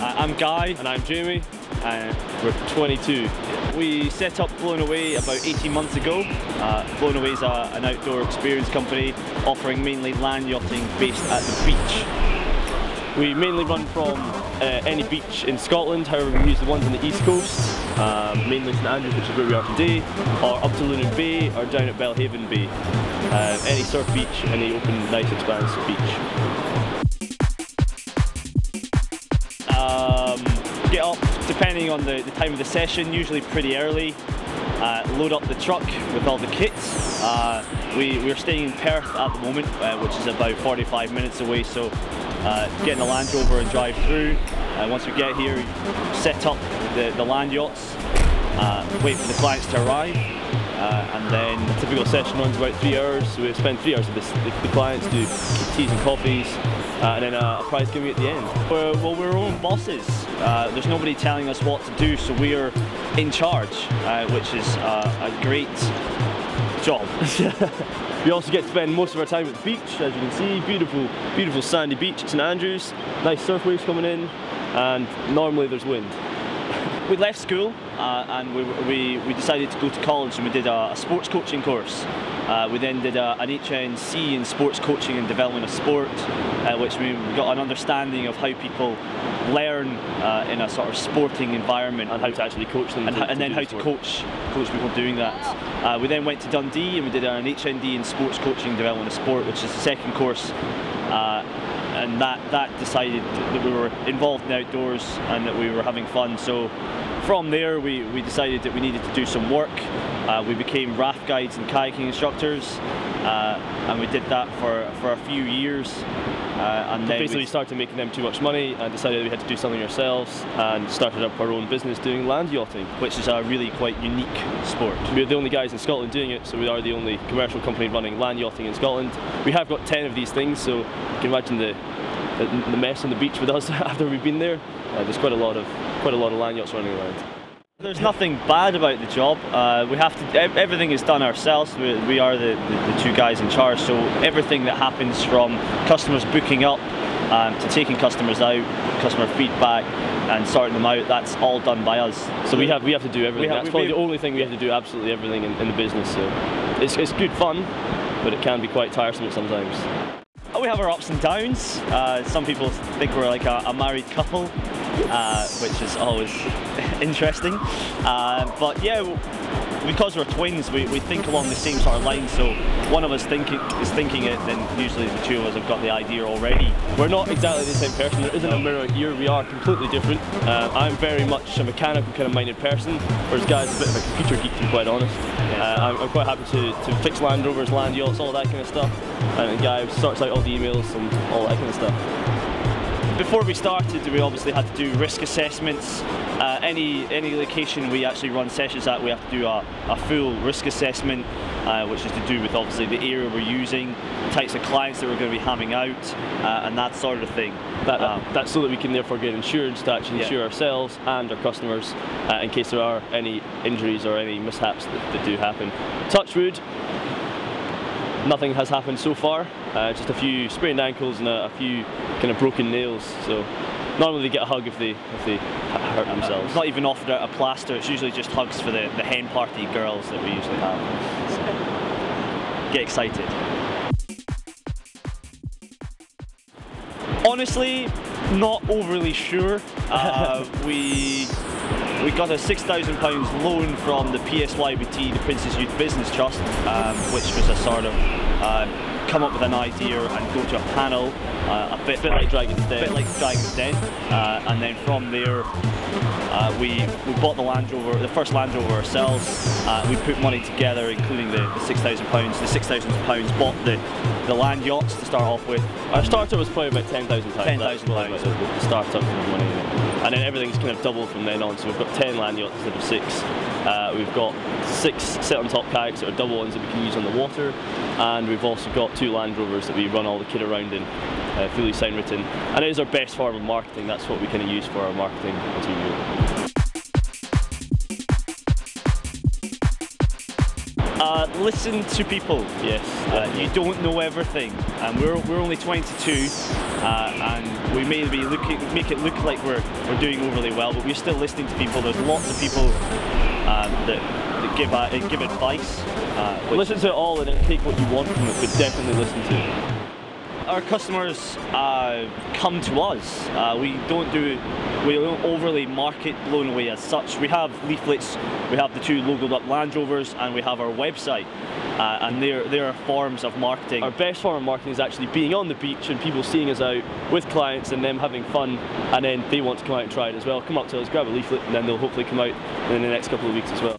I'm Guy. And I'm Jamie. We're 22. We set up Blown Away about 18 months ago. Blown Away is an outdoor experience company offering mainly land yachting based at the beach. We mainly run from any beach in Scotland, however we use the ones on the east coast, mainly St Andrews, which is where we are today, or up to Lunan Bay or down at Belhaven Bay. Any surf beach, any open, nice expansive beach. Get up, depending on the time of the session, usually pretty early. Load up the truck with all the kits. We're staying in Perth at the moment, which is about 45 minutes away, so get in the Land Rover and drive through. Once we get here, set up the land yachts, wait for the clients to arrive, and then a typical session runs about 3 hours, so we spend 3 hours with the clients, do teas and coffees, and then a prize giving at the end. Well, we're our own bosses. There's nobody telling us what to do, so we're in charge, which is a great job. We also get to spend most of our time at the beach, as you can see. Beautiful sandy beach at St Andrews. Nice surf waves coming in, and normally there's wind. We left school and we decided to go to college, and we did a sports coaching course. We then did an HNC in sports coaching and development of sport, which we got an understanding of how people learn in a sort of sporting environment, and how to actually coach them, and then how to coach people doing that. We then went to Dundee and we did an HND in sports coaching and development of sport, which is the second course. And that decided that we were involved in the outdoors and that we were having fun. So from there we decided that we needed to do some work. We became raft guides and kayaking instructors, and we did that for a few years. And then basically we started making them too much money and decided we had to do something ourselves, and started up our own business doing land yachting, which is a really quite unique sport. We're the only guys in Scotland doing it, so we are the only commercial company running land yachting in Scotland. We have got 10 of these things, so you can imagine the mess on the beach with us after we've been there. There's quite a lot of land yachts running around. There's nothing bad about the job. We have to. Everything is done ourselves. We are the two guys in charge. So everything that happens from customers booking up to taking customers out, customer feedback, and sorting them out, that's all done by us. So we have to do everything. That's probably the only thing we have to do. Absolutely everything in the business. So it's good fun, but it can be quite tiresome sometimes. We have our ups and downs. Some people think we're like a married couple, which is always interesting. But yeah, because we're twins, we think along the same sort of lines. So one of us is thinking it, then usually the two of us have got the idea already. We're not exactly the same person. There isn't a mirror here. We are completely different. I'm very much a mechanical kind of minded person, whereas Guy's a bit of a computer geek, to be quite honest. I'm quite happy to fix Land Rovers, land yachts, all that kind of stuff. And Guy sorts out all the emails and all that kind of stuff. Before we started, we obviously had to do risk assessments. Any location we actually run sessions at, we have to do a full risk assessment, which is to do with obviously the area we're using, the types of clients that we're going to be having out, and that sort of thing. That's so that we can therefore get insurance to actually insure ourselves and our customers in case there are any injuries or any mishaps that do happen. Touch wood. Nothing has happened so far, just a few sprained ankles and a few kind of broken nails, so normally they get a hug if they hurt themselves. Not even offered a plaster, it's usually just hugs for the hen party girls that we usually have. So, get excited. Honestly, not overly sure. We got a £6,000 loan from the PSYBT, the Prince's Youth Business Trust, which was a sort of come up with an idea and go to a panel, a bit like Dragon's Den. And then from there, we bought the first Land Rover ourselves. We put money together, including the £6,000. The £6,000 bought the land yachts to start off with. Our starter was probably about £10,000. £10,000. The startup money, and then everything's kind of doubled from then on. So we've got 10 land yachts instead of 6. We've got 6 sit-on-top kayaks that are double ones that we can use on the water, and we've also got 2 Land Rovers that we run all the kit around in, fully sign written. And it is our best form of marketing. That's what we kind of use for our marketing material. Listen to people. Yes. You don't know everything, and we're only 22, and we may be make it look like we're doing overly well, but we're still listening to people. There's lots of people that give advice. Listen to it all and then take what you want from it, but definitely listen to it. Our customers come to us. We don't overly market Blown Away as such. We have leaflets, we have the 2 logoed up Land Rovers, and we have our website. And there are forms of marketing. Our best form of marketing is actually being on the beach and people seeing us out with clients and them having fun, and then they want to come out and try it as well. Come up to us, grab a leaflet, and then they'll hopefully come out in the next couple of weeks as well.